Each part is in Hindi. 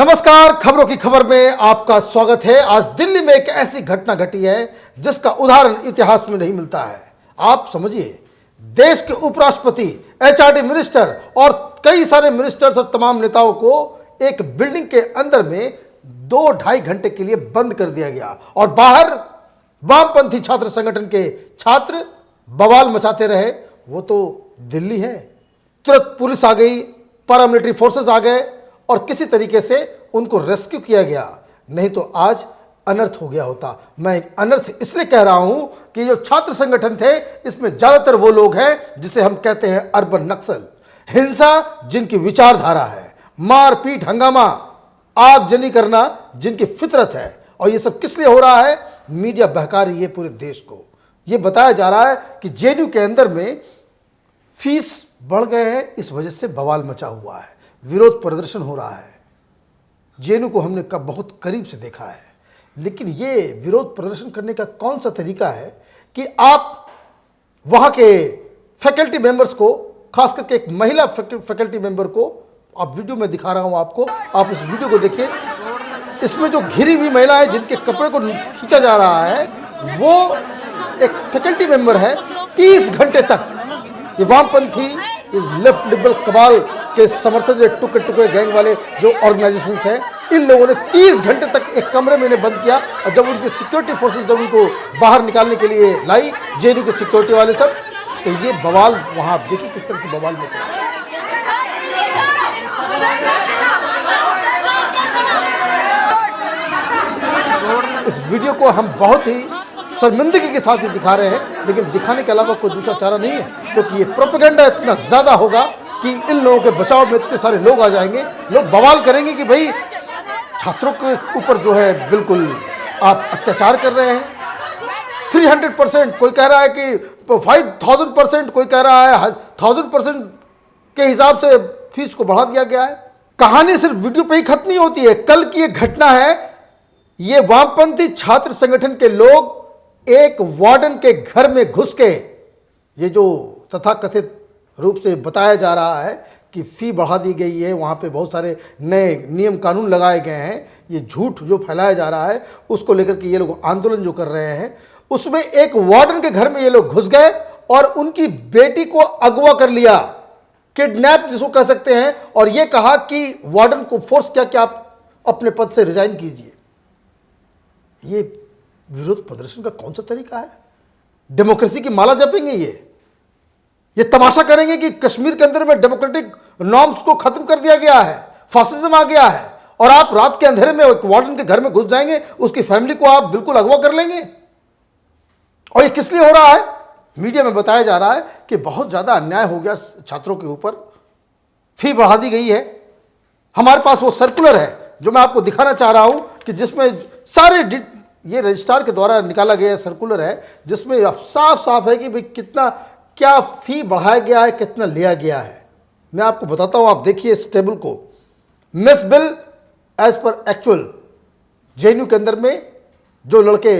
नमस्कार, खबरों की खबर में आपका स्वागत है। आज दिल्ली में एक ऐसी घटना घटी है जिसका उदाहरण इतिहास में नहीं मिलता है। आप समझिए, देश के उपराष्ट्रपति, एचआरडी मिनिस्टर और कई सारे मिनिस्टर्स और तमाम नेताओं को एक बिल्डिंग के अंदर में 2-2.5 घंटे के लिए बंद कर दिया गया और बाहर वामपंथी छात्र संगठन के छात्र बवाल मचाते रहे। वो तो दिल्ली है, तुरंत पुलिस आ गई, पैरामिलिट्री फोर्सेस आ गए और किसी तरीके से उनको रेस्क्यू किया गया, नहीं तो आज अनर्थ हो गया होता। मैं अनर्थ इसलिए कह रहा हूं कि जो छात्र संगठन थे इसमें ज्यादातर वो लोग हैं जिसे हम कहते हैं अर्बन नक्सल। हिंसा जिनकी विचारधारा है, मारपीट, हंगामा, आगजनी करना जिनकी फितरत है। और ये सब किस लिए हो रहा है? मीडिया बहका रही है पूरे देश को। ये बताया जा रहा है कि जेएनयू के अंदर में फीस बढ़ गए हैं, इस वजह से बवाल मचा हुआ है, विरोध प्रदर्शन हो रहा है। जेएनयू को हमने कब बहुत करीब से देखा है, लेकिन ये विरोध प्रदर्शन करने का कौन सा तरीका है कि आप वहाँ के फैकल्टी मेंबर्स को, खास करके एक महिला फैकल्टी मेंबर को, आप वीडियो में दिखा रहा हूँ आपको, आप इस वीडियो को देखिए। इसमें जो घिरी हुई महिला है जिनके कपड़े को खींचा जा रहा है, वो एक फैकल्टी मेंबर है। 30 घंटे तक ये वामपंथी, इस लेफ्ट लिबरल कबाल के समर्थन, जो टुकड़े टुकड़े गैंग वाले जो ऑर्गेनाइजेशंस हैं, इन लोगों ने 30 घंटे तक एक कमरे में इन्हें बंद किया। और जब उनके सिक्योरिटी फोर्सेस जब उनको बाहर निकालने के लिए लाई, जेएनयू के सिक्योरिटी वाले सब, तो ये बवाल, वहाँ आप देखिए किस तरह से बवाल मचा। इस वीडियो को हम बहुत ही शर्मिंदगी के साथ ही दिखा रहे हैं, लेकिन दिखाने के अलावा कोई दूसरा चारा नहीं है, क्योंकि ये प्रोपेगेंडा इतना ज़्यादा होगा कि इन लोगों के बचाव में इतने सारे लोग आ जाएंगे, लोग बवाल करेंगे कि भाई छात्रों के ऊपर जो है बिल्कुल आप अत्याचार कर रहे हैं। 300%, कोई कह रहा है कि 5000%, कोई कह रहा है 1000% के हिसाब से फीस को बढ़ा दिया गया है। कहानी सिर्फ वीडियो पे ही खत्म नहीं होती है। कल की एक घटना है, ये वामपंथी छात्र संगठन के लोग एक वार्डन के घर में घुस के, ये जो तथाकथित रूप से बताया जा रहा है कि फ़ी बढ़ा दी गई है, वहाँ पे बहुत सारे नए नियम कानून लगाए गए हैं, ये झूठ जो फैलाया जा रहा है उसको लेकर के ये लोग आंदोलन जो कर रहे हैं, उसमें एक वार्डन के घर में ये लोग घुस गए और उनकी बेटी को अगवा कर लिया, किडनैप जिसको कह सकते हैं, और ये कहा कि वार्डन को फोर्स किया कि आप अपने पद से रिजाइन कीजिए। ये विरोध प्रदर्शन का कौन सा तरीका है? डेमोक्रेसी की माला जपेंगे ये तमाशा करेंगे कि कश्मीर के अंदर में डेमोक्रेटिक नॉर्म्स को खत्म कर दिया गया है, फासिज्म आ गया है, और आप रात के अंधेरे में एक वार्डन के घर में घुस जाएंगे, उसकी फैमिली को आप बिल्कुल अगवा कर लेंगे। और ये किस लिए हो रहा है? मीडिया में बताया जा रहा है कि बहुत ज्यादा अन्याय हो गया छात्रों के ऊपर, फी बढ़ा दी गई है। हमारे पास वो सर्कुलर है जो मैं आपको दिखाना चाह रहा हूं कि जिसमें सारे, ये रजिस्ट्रार के द्वारा निकाला गया सर्कुलर है, जिसमें साफ साफ है कि भाई कितना क्या फी बढ़ाया गया है, कितना लिया गया है। मैं आपको बताता हूं, आप देखिए इस टेबल को। Mess bill as per actual, JNU के अंदर में जो लड़के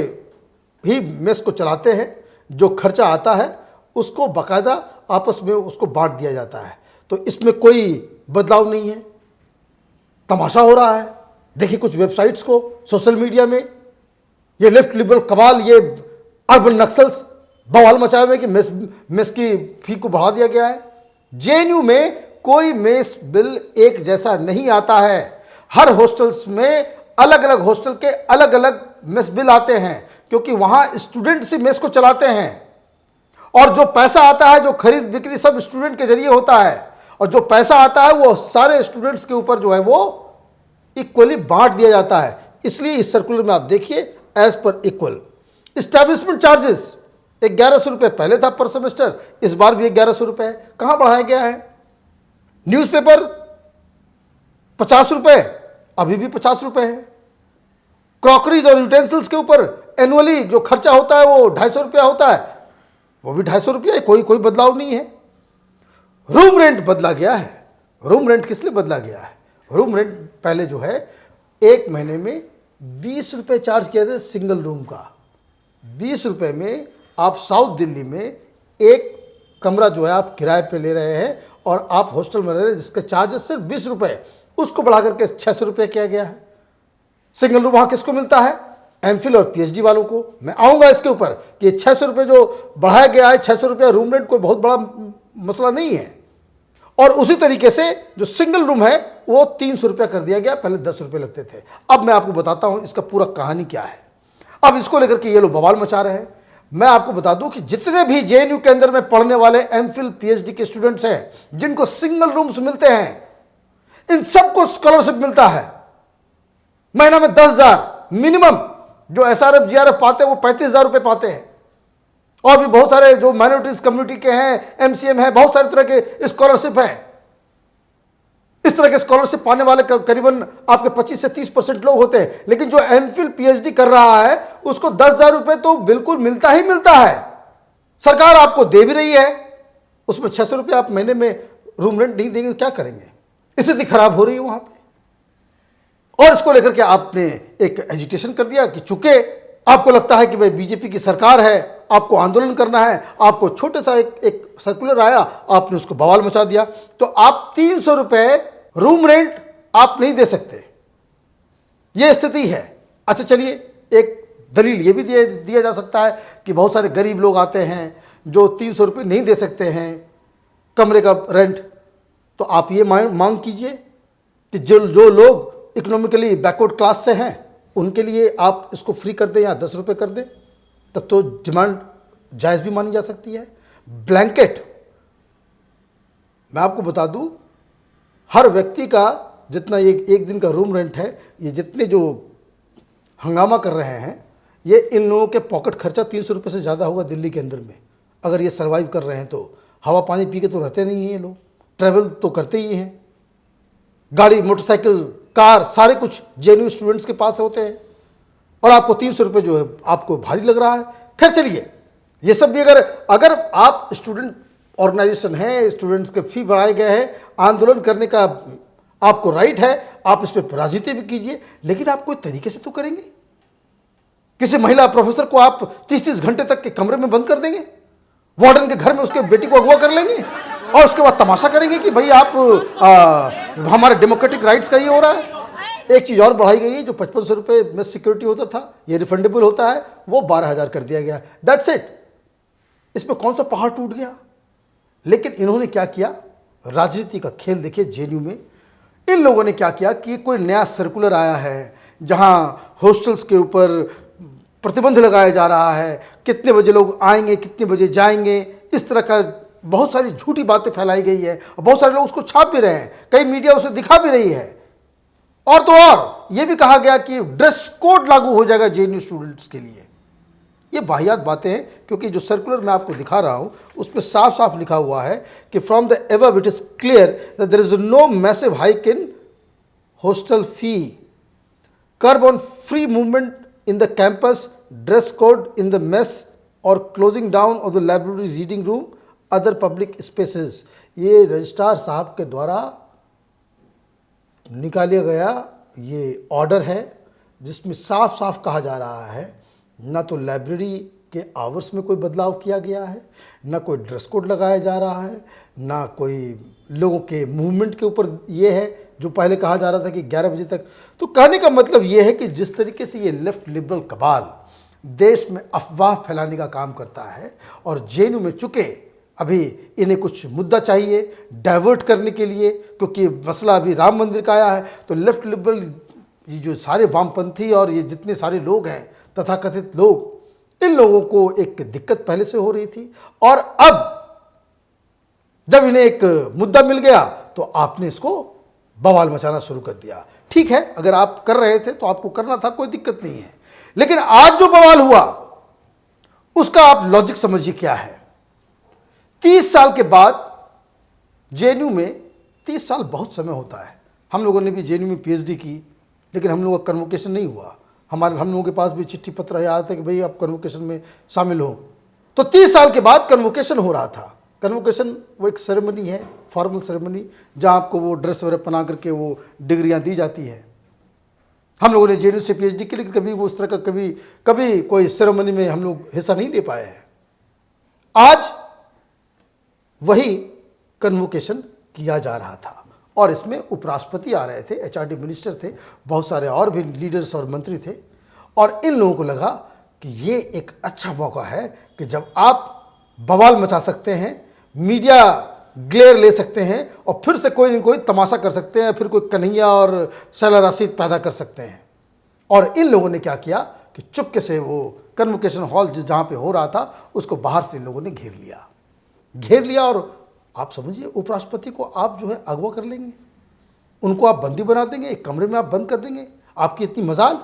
ही मेस को चलाते हैं, जो खर्चा आता है उसको बाकायदा आपस में उसको बांट दिया जाता है, तो इसमें कोई बदलाव नहीं है। तमाशा हो रहा है, देखिए कुछ वेबसाइट्स को, सोशल मीडिया में ये लेफ्ट लिबरल कबाल, ये अर्बन नक्सल्स बवाल मचाए हुए कि मेस की फी को बढ़ा दिया गया है। जेएनयू में कोई मेस बिल एक जैसा नहीं आता है। हर हॉस्टल्स में अलग अलग हॉस्टल के अलग अलग मेस बिल आते हैं, क्योंकि वहां स्टूडेंट से मेस को चलाते हैं, और जो पैसा आता है, जो खरीद बिक्री, सब स्टूडेंट के जरिए होता है, और जो पैसा आता है वो सारे स्टूडेंट्स के ऊपर जो है वो इक्वली बांट दिया जाता है। इसलिए इस सर्कुलर में आप देखिए, as per equal. Establishment charges 1100 रुपये पहले था पर सेमेस्टर, इस बार भी 1100 रुपये है। कहां बढ़ाया गया है? न्यूज़पेपर 50 रुपये, अभी भी 50 रुपये है। क्रॉकरीज और यूटेंसिल्स के ऊपर एनुअली जो खर्चा होता है वो 250 रुपया होता है, वो भी 250 रुपया है, कोई बदलाव नहीं है। रूम रेंट बदला गया है। रूम रेंट किस लिए बदला गया है? रूम रेंट पहले जो है 1 महीने में 20 रुपये चार्ज किया था सिंगल रूम का। 20 रुपये में आप साउथ दिल्ली में एक कमरा जो है आप किराए पे ले रहे हैं, और आप हॉस्टल में रह रहे हैं जिसके चार्जेस सिर्फ 20 रुपये। उसको बढ़ा करके 600 रुपये किया गया है। सिंगल रूम वहाँ किसको मिलता है? एमफिल और पीएचडी वालों को। मैं आऊँगा इसके ऊपर कि 600 रुपये जो बढ़ाया गया है, 600 रुपये रूम रेंट कोई बहुत बड़ा मसला नहीं है। और उसी तरीके से जो सिंगल रूम है वो 300 रुपये कर दिया गया, पहले 10 रुपये लगते थे। अब मैं आपको बताता हूँ इसका पूरा कहानी क्या है। अब इसको लेकर के ये लोग बवाल मचा रहे हैं। मैं आपको बता दूं कि जितने भी जेएनयू के अंदर में पढ़ने वाले एमफिल पीएचडी के स्टूडेंट्स हैं, जिनको सिंगल रूम्स मिलते हैं, इन सबको स्कॉलरशिप मिलता है। महीना में 10,000 मिनिमम। जो एसआरएफ जीआरएफ पाते हैं वो 35,000 रुपये पाते हैं। और भी बहुत सारे जो माइनॉरिटीज कम्युनिटी के हैं, एमसीएम है, बहुत सारे तरह के स्कॉलरशिप हैं। इस तरह के स्कॉलरशिप पाने वाले करीबन आपके 25 से 30% लोग होते हैं। लेकिन जो एमफिल पीएचडी कर रहा है उसको 10,000 रुपये तो बिल्कुल मिलता ही मिलता है। सरकार आपको दे भी रही है, उसमें 600 रुपये आप महीने में रूम रेंट नहीं देंगे तो क्या करेंगे? स्थिति खराब हो रही है वहां पे। और इसको लेकर के आपने एक एजिटेशन कर दिया कि चूंकि आपको लगता है कि भाई बीजेपी की सरकार है, आपको आंदोलन करना है, आपको छोटे सा एक सर्कुलर आया, आपने उसको बवाल मचा दिया, तो आप 300 रुपये रूम रेंट आप नहीं दे सकते। यह स्थिति है। अच्छा चलिए, एक दलील ये भी दिया जा सकता है कि बहुत सारे गरीब लोग आते हैं जो 300 रुपये नहीं दे सकते हैं कमरे का रेंट, तो आप ये मांग कीजिए कि जो लोग इकोनॉमिकली बैकवर्ड क्लास से हैं उनके लिए आप इसको फ्री कर दें या 10 रुपये कर दें, तब तो डिमांड जायज़ भी मानी जा सकती है। ब्लैंकेट, मैं आपको बता दूं, हर व्यक्ति का जितना ये एक दिन का रूम रेंट है, ये जितने जो हंगामा कर रहे हैं, ये इन लोगों के पॉकेट खर्चा 300 रुपये से ज़्यादा होगा दिल्ली के अंदर में। अगर ये सर्वाइव कर रहे हैं तो हवा पानी पी के तो रहते नहीं हैं ये लोग, ट्रैवल तो करते ही हैं। गाड़ी, मोटरसाइकिल, कार, सारे कुछ जेएनयू स्टूडेंट्स के पास होते हैं, और आपको 300 रुपये जो है आपको भारी लग रहा है। खैर चलिए, ये सब भी अगर आप स्टूडेंट ऑर्गेनाइजेशन है, स्टूडेंट्स के फी बढ़ाए गए हैं, आंदोलन करने का आपको राइट है, आप इस पर राजनीति भी कीजिए, लेकिन आप कोई तरीके से तो करेंगे। किसी महिला प्रोफेसर को आप 30-30 घंटे तक के कमरे में बंद कर देंगे, वार्डन के घर में उसके बेटी को अगवा कर लेंगे, और उसके बाद तमाशा करेंगे कि भाई आप हमारे डेमोक्रेटिक राइट्स का ये हो रहा है। एक चीज़ और बढ़ाई गई है, जो 5500 रुपये में सिक्योरिटी होता था, ये रिफंडेबल होता है, वो 12,000 कर दिया गया। That's it. इसमें कौन सा पहाड़ टूट गया? लेकिन इन्होंने क्या किया, राजनीति का खेल देखिए जेएनयू में। इन लोगों ने क्या किया कि कोई नया सर्कुलर आया है जहां हॉस्टल्स के ऊपर प्रतिबंध लगाया जा रहा है, कितने बजे लोग आएंगे, कितने बजे जाएंगे, इस तरह का बहुत सारी झूठी बातें फैलाई गई है, और बहुत सारे लोग उसको छाप भी रहे हैं, कई मीडिया उसे दिखा भी रही है। और तो और ये भी कहा गया कि ड्रेस कोड लागू हो जाएगा जेएनयू स्टूडेंट्स के लिए। ये वाहियात बातें हैं, क्योंकि जो सर्कुलर मैं आपको दिखा रहा हूं उसमें साफ साफ लिखा हुआ है कि from the above it is clear that there is no massive hike in hostel fee, curb on free movement in the campus, dress code in the mess और closing down of the library, reading room, other public spaces. ये रजिस्ट्रार साहब के द्वारा निकाला गया ये ऑर्डर है, जिसमें साफ साफ कहा जा रहा है ना तो लाइब्रेरी के आवर्स में कोई बदलाव किया गया है, ना कोई ड्रेस कोड लगाया जा रहा है, ना कोई लोगों के मूवमेंट के ऊपर ये है जो पहले कहा जा रहा था कि 11 बजे तक। तो कहने का मतलब ये है कि जिस तरीके से ये लेफ्ट लिबरल कबाल देश में अफवाह फैलाने का काम करता है, और जेएनयू में चुके अभी इन्हें कुछ मुद्दा चाहिए डाइवर्ट करने के लिए, क्योंकि मसला अभी राम मंदिर का आया है, तो लेफ्ट लिबरल ये जो सारे वामपंथी और ये जितने सारे लोग हैं तथाकथित लोग, इन लोगों को एक दिक्कत पहले से हो रही थी, और अब जब इन्हें एक मुद्दा मिल गया तो आपने इसको बवाल मचाना शुरू कर दिया। ठीक है, अगर आप कर रहे थे तो आपको करना था, कोई दिक्कत नहीं है, लेकिन आज जो बवाल हुआ उसका आप लॉजिक समझिए क्या है। 30 साल के बाद जेएनयू में, 30 साल बहुत समय होता है। हम लोगों ने भी जेएनयू में पीएचडी की, लेकिन हम लोगों का कन्वोकेशन नहीं हुआ। हम लोगों के पास भी चिट्ठी पत्र आया था कि भाई आप कन्वोकेशन में शामिल हो। तो 30 साल के बाद कन्वोकेशन हो रहा था। कन्वोकेशन वो एक सेरेमनी है, फॉर्मल सेरेमनी, जहाँ आपको वो ड्रेस वगैरह पहना करके वो डिग्रियाँ दी जाती हैं। हम लोगों ने जेएनयू से पीएचडी के लिए कभी वो उस तरह का कभी कोई सेरेमनी में हम लोग हिस्सा नहीं ले पाए हैं। आज वही कन्वोकेशन किया जा रहा था, और इसमें उपराष्ट्रपति आ रहे थे, एचआरडी मिनिस्टर थे, बहुत सारे और भी लीडर्स और मंत्री थे। और इन लोगों को लगा कि ये एक अच्छा मौका है कि जब आप बवाल मचा सकते हैं, मीडिया ग्लेयर ले सकते हैं और फिर से कोई न कोई तमाशा कर सकते हैं, फिर कोई कन्हैया और शैला राशिद पैदा कर सकते हैं। और इन लोगों ने क्या किया कि चुपके से वो कन्वोकेशन हॉल जहाँ पे हो रहा था उसको बाहर से इन लोगों ने घेर लिया। और आप समझिए, उपराष्ट्रपति को आप जो है अगवा कर लेंगे, उनको आप बंदी बना देंगे, एक कमरे में आप बंद कर देंगे, आपकी इतनी मजाल।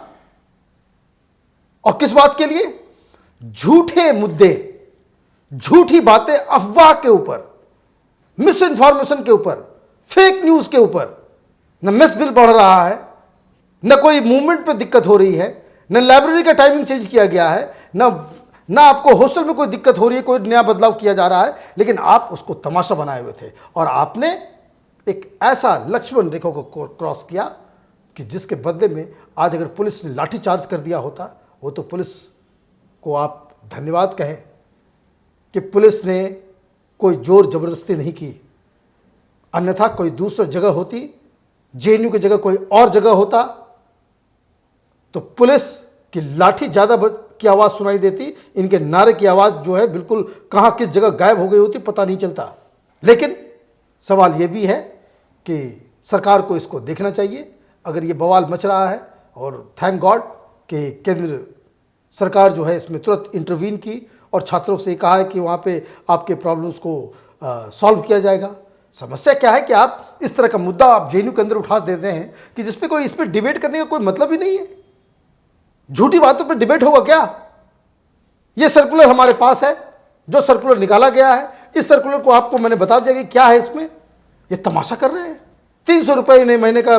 और किस बात के लिए? झूठे मुद्दे, झूठी बातें, अफवाह के ऊपर, मिस इन्फॉर्मेशन के ऊपर, फेक न्यूज के ऊपर। न मेस बिल बढ़ रहा है, न कोई मूवमेंट पे दिक्कत हो रही है, न लाइब्रेरी का टाइमिंग चेंज किया गया है, न आपको हॉस्टल में कोई दिक्कत हो रही है, कोई नया बदलाव किया जा रहा है, लेकिन आप उसको तमाशा बनाए हुए थे। और आपने एक ऐसा लक्ष्मण रेखा को क्रॉस किया कि जिसके बदले में आज अगर पुलिस ने लाठीचार्ज कर दिया होता, वो तो पुलिस को आप धन्यवाद कहें कि पुलिस ने कोई जोर जबरदस्ती नहीं की। अन्यथा कोई दूसरी जगह होती, जेएनयू की जगह कोई और जगह होता, तो पुलिस की लाठी ज़्यादा की आवाज़ सुनाई देती, इनके नारे की आवाज़ जो है बिल्कुल कहाँ किस जगह गायब हो गई होती, पता नहीं चलता। लेकिन सवाल ये भी है कि सरकार को इसको देखना चाहिए अगर ये बवाल मच रहा है। और थैंक गॉड कि केंद्र सरकार जो है इसमें तुरंत इंटरवीन की और छात्रों से कहा है कि वहाँ पे आपके प्रॉब्लम्स को सॉल्व किया जाएगा। समस्या क्या है कि आप इस तरह का मुद्दा आप जेएनयू के अंदर उठा देते हैं कि जिस पे कोई इस पर डिबेट करने का कोई मतलब ही नहीं है। झूठी बातों पर डिबेट होगा क्या? ये सर्कुलर हमारे पास है, जो सर्कुलर निकाला गया है, इस सर्कुलर को आपको मैंने बता दिया कि क्या है इसमें। ये तमाशा कर रहे हैं। 300 रुपये इन्हें महीने का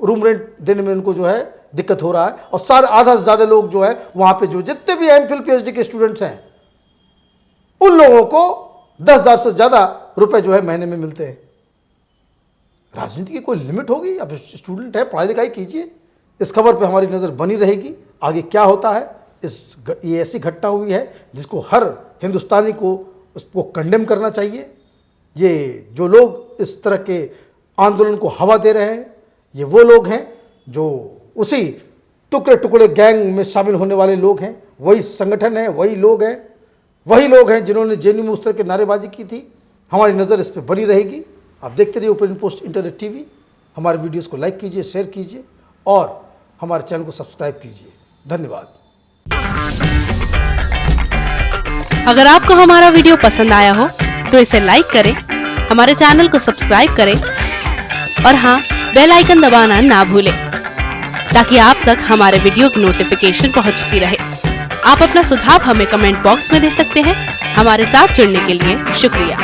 रूम रेंट देने में इनको जो है दिक्कत हो रहा है। और सारे आधा से ज़्यादा लोग जो है वहाँ पे जो जितने भी एमफिल पीएचडी के स्टूडेंट्स हैं, उन लोगों को 10,000 से ज़्यादा रुपए जो है महीने में मिलते हैं। राजनीति की कोई लिमिट होगी? अब स्टूडेंट है, पढ़ाई लिखाई कीजिए। इस खबर पे हमारी नज़र बनी रहेगी, आगे क्या होता है। ये ऐसी घटना हुई है जिसको हर हिंदुस्तानी को उसको कंडेम करना चाहिए। ये जो लोग इस तरह के आंदोलन को हवा दे रहे हैं, ये वो लोग हैं जो उसी टुकड़े टुकड़े गैंग में शामिल होने वाले लोग हैं। वही संगठन है, वही लोग हैं जिन्होंने जेएनयू में उस तरह की नारेबाजी की थी। हमारी नज़र इस पर बनी रहेगी। आप देखते रहिए ओपन पोस्ट इंटरनेट टीवी। हमारे वीडियोस को लाइक कीजिए, शेयर कीजिए और हमारे चैनल को सब्सक्राइब कीजिए। धन्यवाद। अगर आपको हमारा वीडियो पसंद आया हो तो इसे लाइक करें, हमारे चैनल को सब्सक्राइब करें और हाँ, बेल आइकन दबाना ना भूलें ताकि आप तक हमारे वीडियो की नोटिफिकेशन पहुंचती रहे। आप अपना सुझाव हमें कमेंट बॉक्स में दे सकते हैं। हमारे साथ जुड़ने के लिए शुक्रिया।